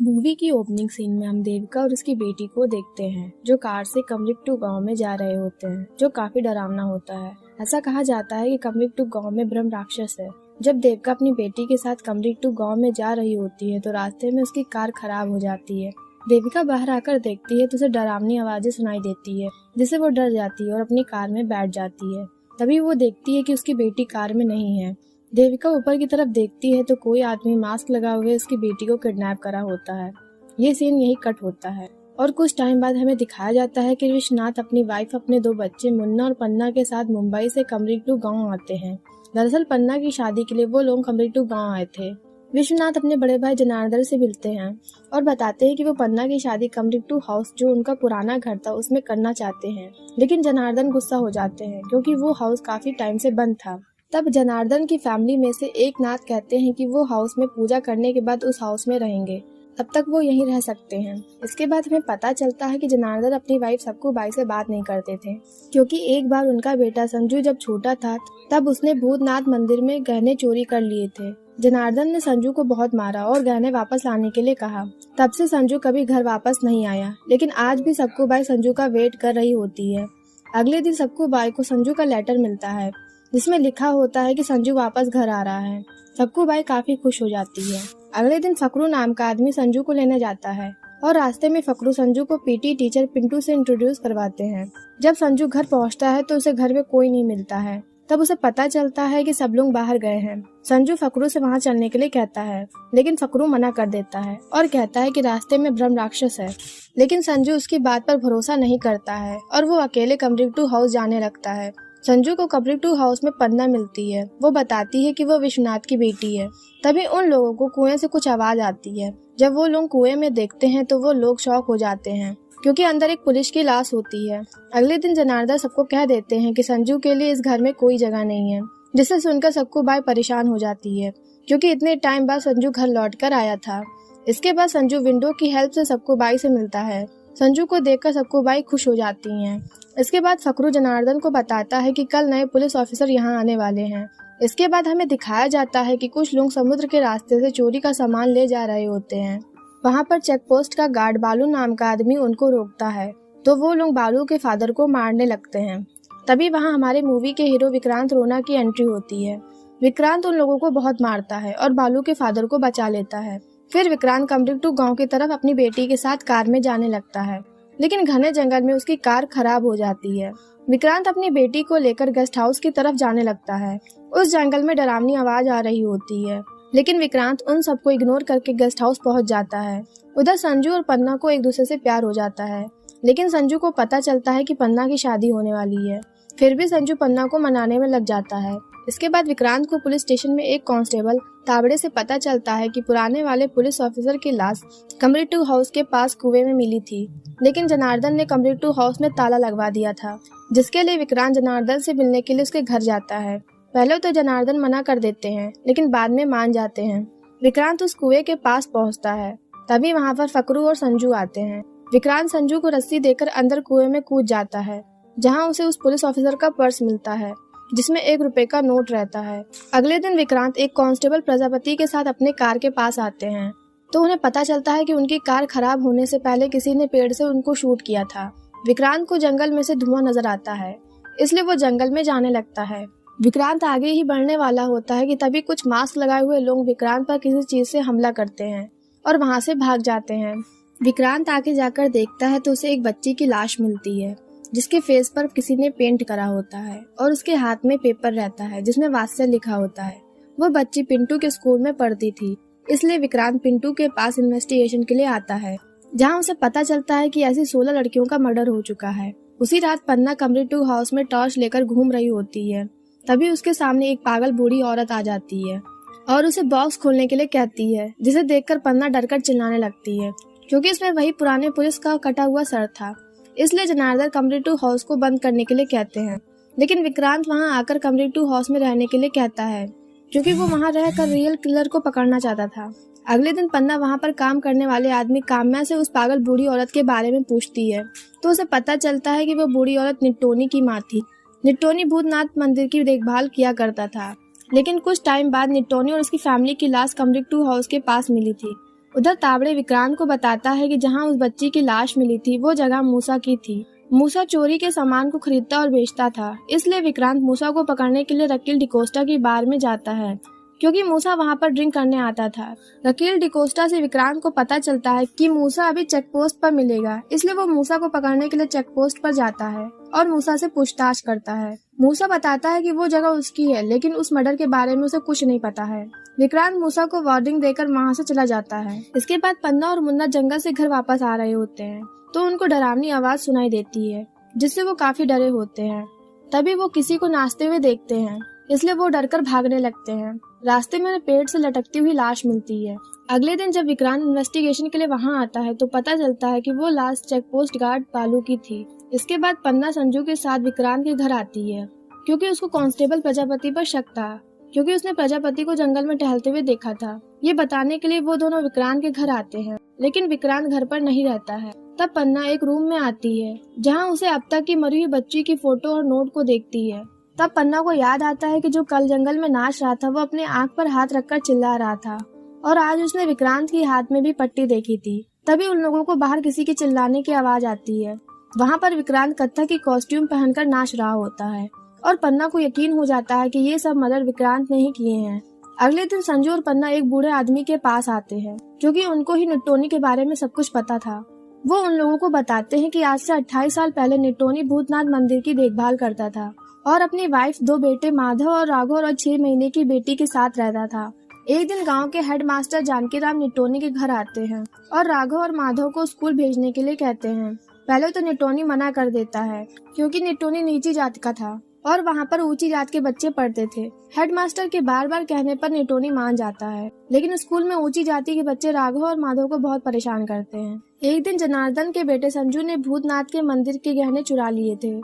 Movie की opening scene में हम देविका और उसकी बेटी को देखते हैं जो कार से कमरिक गांव में जा रहे होते हैं, जो काफी डरावना होता है। ऐसा कहा जाता है कि कमरिक गांव में ब्रह्म राक्षस है। जब देविका अपनी बेटी के साथ कमरिक गांव में जा रही होती है तो रास्ते में उसकी कार खराब हो जाती है। देविका बाहर आकर देखती है तो उसे डरावनी आवाजें सुनाई देती है, जिससे वो डर जाती है और अपनी कार में बैठ जाती है। तभी वो देखती है कि उसकी बेटी कार में नहीं है। देविका ऊपर की तरफ देखती है तो कोई आदमी मास्क लगा हुए उसकी बेटी को किडनैप करा होता है। ये सीन यही कट होता है और कुछ टाइम बाद हमें दिखाया जाता है कि विश्वनाथ अपनी वाइफ, अपने 2 बच्चे मुन्ना और पन्ना के साथ मुंबई से कमरिक गांव आते हैं। दरअसल पन्ना की शादी के लिए वो लोग कमरिक गांव आए थे। विश्वनाथ अपने बड़े भाई जनार्दन से मिलते हैं और बताते हैं कि वो पन्ना की शादी कमरिक हाउस, जो उनका पुराना घर था, उसमें करना चाहते हैं। लेकिन जनार्दन गुस्सा हो जाते हैं क्योंकि वो हाउस काफी टाइम से बंद था। तब जनार्दन की फैमिली में से एक नाथ कहते हैं कि वो हाउस में पूजा करने के बाद उस हाउस में रहेंगे, तब तक वो यहीं रह सकते हैं। इसके बाद हमें पता चलता है कि जनार्दन अपनी वाइफ सक्कू बाई से बात नहीं करते थे क्योंकि एक बार उनका बेटा संजू जब छोटा था तब उसने भूतनाथ मंदिर में गहने चोरी कर लिए थे। जनार्दन ने संजू को बहुत मारा और गहने वापस लाने के लिए कहा। तब से संजू कभी घर वापस नहीं आया, लेकिन आज भी सक्कू बाई संजू का वेट कर रही होती है। अगले दिन सक्कू बाई को संजू का लेटर मिलता है जिसमें लिखा होता है कि संजू वापस घर आ रहा है। सक्कू बाई काफी खुश हो जाती है। अगले दिन फकरू नाम का आदमी संजू को लेने जाता है और रास्ते में फकरू संजू को पीटी टीचर पिंटू से इंट्रोड्यूस करवाते हैं। जब संजू घर पहुंचता है तो उसे घर में कोई नहीं मिलता है। तब उसे पता चलता है कि सब लोग बाहर गए हैं। संजू फकरू से वहां चलने के लिए कहता है, लेकिन फकरू मना कर देता है और कहता है कि रास्ते में ब्रह्म राक्षस है। लेकिन संजू उसकी बात पर भरोसा नहीं करता है और वो अकेले कमरिक हाउस जाने लगता है। संजू को कमरिक हाउस में पन्ना मिलती है। वो बताती है कि वो विश्वनाथ की बेटी है। तभी उन लोगों को कुएं से कुछ आवाज आती है। जब वो लोग कुएं में देखते हैं तो वो लोग शॉक हो जाते हैं क्योंकि अंदर एक पुलिस की लाश होती है। अगले दिन जनार्दन सबको कह देते हैं कि संजू के लिए इस घर में कोई जगह नहीं है, जिससे सुनकर सक्कू बाई परेशान हो जाती है क्योंकि इतने टाइम बाद संजू घर लौट कर आया था। इसके बाद संजू विंडो की हेल्प से सक्कू बाई से मिलता है। संजू को देखकर सक्कू बाई खुश हो जाती हैं। इसके बाद फकरू जनार्दन को बताता है कि कल नए पुलिस ऑफिसर यहाँ आने वाले हैं। इसके बाद हमें दिखाया जाता है कि कुछ लोग समुद्र के रास्ते से चोरी का सामान ले जा रहे होते हैं। वहाँ पर चेक पोस्ट का गार्ड बालू नाम का आदमी उनको रोकता है तो वो लोग बालू के फादर को मारने लगते हैं। तभी वहाँ हमारे मूवी के हीरो विक्रांत रोना की एंट्री होती है। विक्रांत उन लोगों को बहुत मारता है और बालू के फादर को बचा लेता है। फिर विक्रांत कमरिक गांव की तरफ अपनी बेटी के साथ कार में जाने लगता है, लेकिन घने जंगल में उसकी कार खराब हो जाती है। विक्रांत अपनी बेटी को लेकर गेस्ट हाउस की तरफ जाने लगता है। उस जंगल में डरावनी आवाज आ रही होती है, लेकिन विक्रांत उन सबको इग्नोर करके गेस्ट हाउस पहुंच जाता है। उधर संजू और पन्ना को एक दूसरे से प्यार हो जाता है, लेकिन संजू को पता चलता है कि पन्ना की शादी होने वाली है। फिर भी संजू पन्ना को मनाने में लग जाता है। इसके बाद विक्रांत को पुलिस स्टेशन में एक कांस्टेबल ताबड़े से पता चलता है कि पुराने वाले पुलिस ऑफिसर की लाश कमरिक हाउस के पास कुएं में मिली थी, लेकिन जनार्दन ने कमरिक हाउस में ताला लगवा दिया था, जिसके लिए विक्रांत जनार्दन से मिलने के लिए उसके घर जाता है। पहले तो जनार्दन मना कर देते हैं, लेकिन बाद में मान जाते हैं। विक्रांत उस कुएं के पास पहुंचता है। तभी वहां पर फकरू और संजू आते हैं। विक्रांत संजू को रस्सी देकर अंदर कुएं में कूद जाता है, जहां उसे उस पुलिस ऑफिसर का पर्स मिलता है जिसमें 1 रुपए का नोट रहता है। अगले दिन विक्रांत एक कांस्टेबल प्रजापति के साथ अपने कार के पास आते हैं तो उन्हें पता चलता है कि उनकी कार खराब होने से पहले किसी ने पेड़ से उनको शूट किया था। विक्रांत को जंगल में से धुआं नजर आता है, इसलिए वो जंगल में जाने लगता है। विक्रांत आगे ही बढ़ने वाला होता है कि तभी कुछ मास्क लगाए हुए लोग विक्रांत पर किसी चीज से हमला करते हैं और वहां से भाग जाते हैं। विक्रांत आगे जाकर देखता है तो उसे एक बच्ची की लाश मिलती है जिसके फेस पर किसी ने पेंट करा होता है और उसके हाथ में पेपर रहता है जिसमें वात्सल लिखा होता है। वो बच्ची पिंटू के स्कूल में पढ़ती थी, इसलिए विक्रांत पिंटू के पास इन्वेस्टिगेशन के लिए आता है, जहां उसे पता चलता है कि ऐसी 16 लड़कियों का मर्डर हो चुका है। उसी रात पन्ना कमरिक हाउस में टॉर्च लेकर घूम रही होती है। तभी उसके सामने एक पागल बूढ़ी औरत आ जाती है और उसे बॉक्स खोलने के लिए कहती है, जिसे देखकर पन्ना डरकर चिल्लाने लगती है क्योंकि इसमें वही पुराने पुलिस का कटा हुआ सर था। इसलिए जनार्दन कमरिक हाउस को बंद करने के लिए कहते हैं, लेकिन विक्रांत वहां आकर कमरिक हाउस में रहने के लिए कहता है क्योंकि वो वहां रहकर रियल किलर को पकड़ना चाहता था। अगले दिन पन्ना वहां पर काम करने वाले आदमी काम्या से उस पागल बूढ़ी औरत के बारे में पूछती है तो उसे पता चलता है कि वो बूढ़ी औरत निट्टोनी की माँ थी। निट्टोनी भूतनाथ मंदिर की देखभाल किया करता था, लेकिन कुछ टाइम बाद निट्टोनी और उसकी फैमिली की लाश कमरिक हाउस के पास मिली थी। उधर तावड़े विक्रांत को बताता है कि जहाँ उस बच्ची की लाश मिली थी वो जगह मूसा की थी। मूसा चोरी के सामान को खरीदता और बेचता था, इसलिए विक्रांत मूसा को पकड़ने के लिए रकील डिकोस्टा की बार में जाता है, क्योंकि मूसा वहां पर ड्रिंक करने आता था। रकील डिकोस्टा से विक्रांत को पता चलता है कि मूसा अभी चेक पोस्ट पर मिलेगा, इसलिए वो मूसा को पकड़ने के लिए चेक पोस्ट पर जाता है और मूसा से पूछताछ करता है। मूसा बताता है कि वो जगह उसकी है, लेकिन उस मर्डर के बारे में उसे कुछ नहीं पता है। विक्रांत मूसा को वार्निंग देकर वहाँ से चला जाता है। इसके बाद पन्ना और मुन्ना जंगल से घर वापस आ रहे होते हैं तो उनको डरावनी आवाज सुनाई देती है, जिससे वो काफी डरे होते हैं। तभी वो किसी को नाचते हुए देखते हैं, इसलिए वो डरकर भागने लगते हैं। रास्ते में पेड़ से लटकती हुई लाश मिलती है। अगले दिन जब विक्रांत इन्वेस्टिगेशन के लिए वहां आता है तो पता चलता है कि वो लाश चेक पोस्ट गार्ड बालू की थी। इसके बाद पन्ना संजू के साथ विक्रांत के घर आती है, क्योंकि उसको कांस्टेबल प्रजापति पर शक था, क्योंकि उसने प्रजापति को जंगल में टहलते हुए देखा था। ये बताने के लिए वो दोनों विक्रांत के घर आते हैं, लेकिन विक्रांत घर पर नहीं रहता है। तब पन्ना एक रूम में आती है जहाँ उसे अब तक की मरी हुई बच्ची की फोटो और नोट को देखती है। तब पन्ना को याद आता है कि जो कल जंगल में नाच रहा था वो अपने आंख पर हाथ रखकर चिल्ला रहा था, और आज उसने विक्रांत की हाथ में भी पट्टी देखी थी। तभी उन लोगों को बाहर किसी के चिल्लाने की आवाज आती है। वहाँ पर विक्रांत कत्था की कॉस्ट्यूम पहनकर नाच रहा होता है और पन्ना को यकीन हो जाता है कि ये सब मर्डर विक्रांत ने ही किए हैं। अगले दिन संजू और पन्ना एक बूढ़े आदमी के पास आते हैं, क्योंकि उनको ही निट्टोनी के बारे में सब कुछ पता था। वो उन लोगों को बताते हैं कि आज से 28 साल पहले निट्टोनी भूतनाथ मंदिर की देखभाल करता था और अपनी वाइफ, 2 बेटे माधव और राघव और 6 महीने की बेटी के साथ रहता था। एक दिन गांव के हेडमास्टर जानकीराम निट्टोनी के घर आते हैं और राघव और माधव को स्कूल भेजने के लिए कहते हैं। पहले तो निट्टोनी मना कर देता है, क्योंकि निट्टोनी नीची जात का था और वहाँ पर ऊंची जात के बच्चे पढ़ते थे। हेडमास्टर के बार बार कहने पर निट्टोनी मान जाता है, लेकिन स्कूल में ऊंची जाति के बच्चे राघव और माधव को बहुत परेशान करते हैं। एक दिन जनार्दन के बेटे संजू ने भूतनाथ के मंदिर के गहने चुरा लिए थे।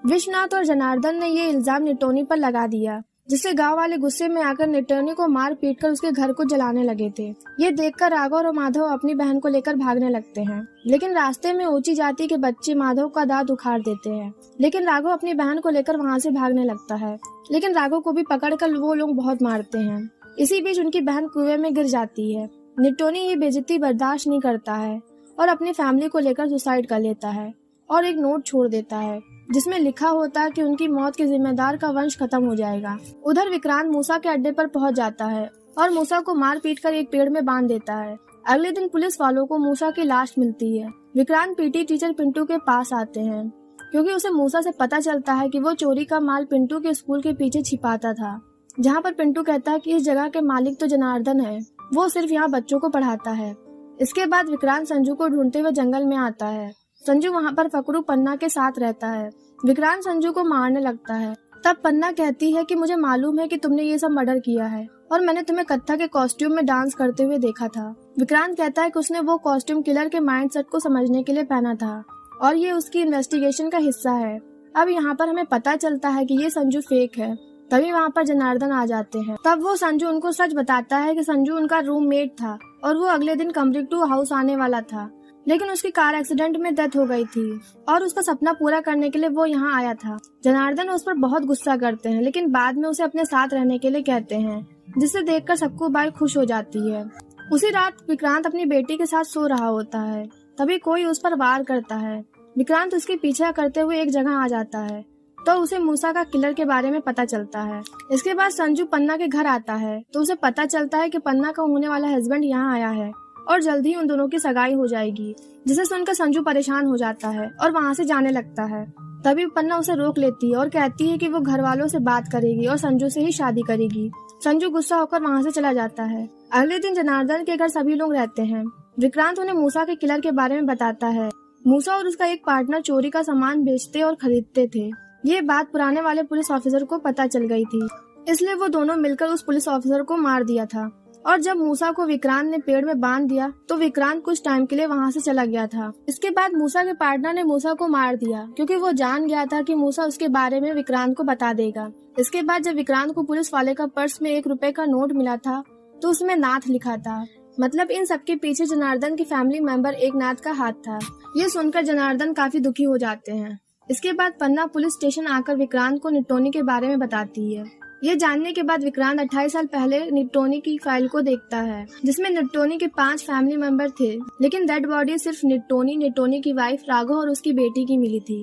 विश्वनाथ और जनार्दन ने ये इल्जाम निट्टोनी पर लगा दिया, जिससे गांव वाले गुस्से में आकर निट्टोनी को मार पीट कर उसके घर को जलाने लगे थे। ये देखकर राघव और माधव अपनी बहन को लेकर भागने लगते हैं, लेकिन रास्ते में ऊंची जाति के बच्चे माधव का दांत उखाड़ देते हैं। लेकिन राघव अपनी बहन को लेकर वहाँ से भागने लगता है, लेकिन राघव को भी पकड़कर वो लोग बहुत मारते हैं। इसी बीच उनकी बहन कुएं में गिर जाती है। निट्टोनी ये बेइज्जती बर्दाश्त नहीं करता है और अपनी फैमिली को लेकर सुसाइड कर लेता है और एक नोट छोड़ देता है, जिसमें लिखा होता है कि उनकी मौत के जिम्मेदार का वंश खत्म हो जाएगा। उधर विक्रांत मूसा के अड्डे पर पहुंच जाता है और मूसा को मार पीट कर एक पेड़ में बांध देता है। अगले दिन पुलिस वालों को मूसा की लाश मिलती है। विक्रांत पीटी टीचर पिंटू के पास आते हैं, क्योंकि उसे मूसा से पता चलता है कि वो चोरी का माल पिंटू के स्कूल के पीछे छिपाता था, जहाँ पर पिंटू कहता है कि इस जगह के मालिक तो जनार्दन है, वो सिर्फ यहाँ बच्चों को पढ़ाता है। इसके बाद विक्रांत संजू को ढूंढते हुए जंगल में आता है। संजू वहाँ पर फकरू पन्ना के साथ रहता है। विक्रांत संजू को मारने लगता है। तब पन्ना कहती है कि मुझे मालूम है कि तुमने ये सब मर्डर किया है और मैंने तुम्हें कत्था के कॉस्ट्यूम में डांस करते हुए देखा था। विक्रांत कहता है कि उसने वो कॉस्ट्यूम किलर के माइंडसेट को समझने के लिए पहना था और ये उसकी इन्वेस्टिगेशन का हिस्सा है। अब यहाँ पर हमें पता चलता है कि ये संजू फेक है। तभी वहाँ पर जनार्दन आ जाते हैं। तब वो संजू उनको सच बताता है कि संजू उनका रूममेट था और वो अगले दिन कमरिक टू हाउस आने वाला था, लेकिन उसकी कार एक्सीडेंट में डेथ हो गई थी और उसका सपना पूरा करने के लिए वो यहाँ आया था। जनार्दन उस पर बहुत गुस्सा करते हैं, लेकिन बाद में उसे अपने साथ रहने के लिए कहते हैं, जिसे देखकर सबको बाई खुश हो जाती है। उसी रात विक्रांत अपनी बेटी के साथ सो रहा होता है, तभी कोई उस पर वार करता है। विक्रांत उसके पीछा करते हुए एक जगह आ जाता है, तो उसे मूसा का किलर के बारे में पता चलता है। इसके बाद संजू पन्ना के घर आता है, तो उसे पता चलता है कि पन्ना का होने वाला हस्बैंड यहाँ आया है और जल्द ही उन दोनों की सगाई हो जाएगी, जिसे सुनकर संजू परेशान हो जाता है और वहाँ से जाने लगता है। तभी पन्ना उसे रोक लेती है और कहती है कि वो घर वालों से बात करेगी और संजू से ही शादी करेगी। संजू गुस्सा होकर वहाँ से चला जाता है। अगले दिन जनार्दन के घर सभी लोग रहते हैं। विक्रांत उन्हें मूसा के किलर के बारे में बताता है। मूसा और उसका एक पार्टनर चोरी का सामान बेचते और खरीदते थे। ये बात पुराने वाले पुलिस ऑफिसर को पता चल गई थी, इसलिए वो दोनों मिलकर उस पुलिस ऑफिसर को मार दिया था। और जब मूसा को विक्रांत ने पेड़ में बांध दिया तो विक्रांत कुछ टाइम के लिए वहाँ से चला गया था। इसके बाद मूसा के पार्टनर ने मूसा को मार दिया, क्योंकि वो जान गया था कि मूसा उसके बारे में विक्रांत को बता देगा। इसके बाद जब विक्रांत को पुलिस वाले का पर्स में 1 रुपए का नोट मिला था तो उसमें नाथ लिखा था, मतलब इन सबके पीछे जनार्दन की फैमिली मेंबर एक नाथ का हाथ था। ये सुनकर जनार्दन काफी दुखी हो जाते हैं। इसके बाद पन्ना पुलिस स्टेशन आकर विक्रांत को निट्टोनी के बारे में बताती है। ये जानने के बाद विक्रांत 28 साल पहले निट्टोनी की फाइल को देखता है, जिसमें निट्टोनी के 5 फैमिली मेंबर थे, लेकिन डेड बॉडी सिर्फ निट्टोनी की वाइफ राघव और उसकी बेटी की मिली थी।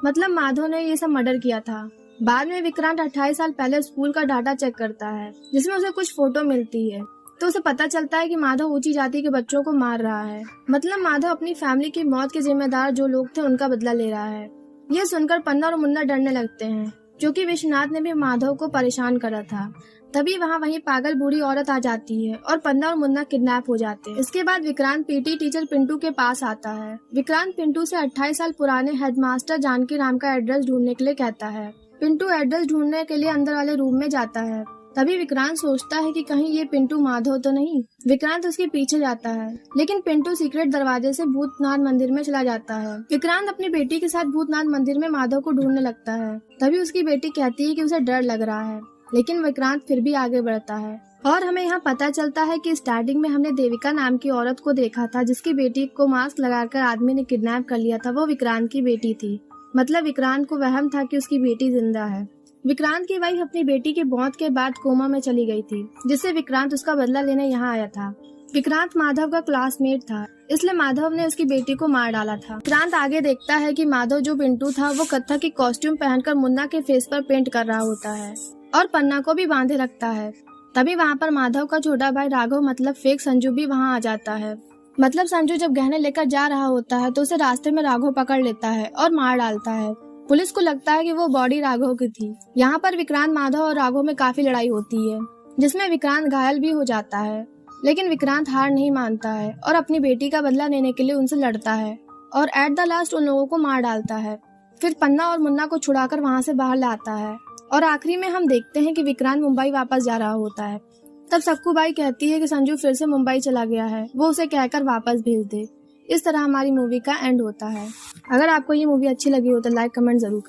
मतलब माधव ने ये सब मर्डर किया था। बाद में विक्रांत 28 साल पहले स्कूल का डाटा चेक करता है, जिसमें उसे कुछ फोटो मिलती है, तो उसे पता चलता है कि माधव ऊंची जाति के बच्चों को मार रहा है। मतलब माधव अपनी फैमिली की मौत के जिम्मेदार जो लोग थे उनका बदला ले रहा है। ये सुनकर पन्ना और मुन्ना डरने लगते हैं, क्योंकि विश्वनाथ ने भी माधव को परेशान करा था। तभी वही पागल बूढ़ी औरत आ जाती है और पन्ना और मुन्ना किडनैप हो जाते हैं। इसके बाद विक्रांत पीटी टीचर पिंटू के पास आता है। विक्रांत पिंटू से 28 साल पुराने हेडमास्टर जानकी राम का एड्रेस ढूंढने के लिए कहता है। पिंटू एड्रेस ढूंढने के लिए अंदर वाले रूम में जाता है। तभी विक्रांत सोचता है कि कहीं ये पिंटू माधव तो नहीं। विक्रांत उसके पीछे जाता है, लेकिन पिंटू सीक्रेट दरवाजे से भूतनाथ मंदिर में चला जाता है। विक्रांत अपनी बेटी के साथ भूतनाथ मंदिर में माधव को ढूंढने लगता है। तभी उसकी बेटी कहती है कि उसे डर लग रहा है, लेकिन विक्रांत फिर भी आगे बढ़ता है। और हमें यहाँ पता चलता है कि स्टार्टिंग में हमने देविका नाम की औरत को देखा था, जिसकी बेटी को मास्क लगाकर आदमी ने किडनैप कर लिया था। वो विक्रांत की बेटी थी। मतलब विक्रांत को वहम था कि उसकी बेटी जिंदा है। विक्रांत की वाइफ अपनी बेटी की मौत के बाद कोमा में चली गई थी, जिससे विक्रांत उसका बदला लेने यहाँ आया था। विक्रांत माधव का क्लासमेट था, इसलिए माधव ने उसकी बेटी को मार डाला था। विक्रांत आगे देखता है कि माधव जो पिंटू था वो कत्था की कॉस्ट्यूम पहनकर मुन्ना के फेस पर पेंट कर रहा होता है और पन्ना को भी बांधे रखता है। तभी वहाँ पर माधव का छोटा भाई राघव मतलब फेक संजू भी वहाँ आ जाता है। मतलब संजू जब गहने लेकर जा रहा होता है तो उसे रास्ते में राघव पकड़ लेता है और मार डालता है। पुलिस को लगता है कि वो बॉडी राघव की थी। यहाँ पर विक्रांत, माधव और राघव में काफी लड़ाई होती है, जिसमें विक्रांत घायल भी हो जाता है, लेकिन विक्रांत हार नहीं मानता है और अपनी बेटी का बदला लेने के लिए उनसे लड़ता है और एट द लास्ट उन लोगों को मार डालता है। फिर पन्ना और मुन्ना को छुड़ाकर वहाँ से बाहर लाता है और आखिरी में हम देखते हैं कि विक्रांत मुंबई वापस जा रहा होता है। तब सक्कू बाई कहती है कि संजू फिर से मुंबई चला गया है, वो उसे कहकर वापस भेज दे। इस तरह हमारी मूवी का एंड होता है। अगर आपको ये मूवी अच्छी लगी हो तो लाइक कमेंट जरूर करें।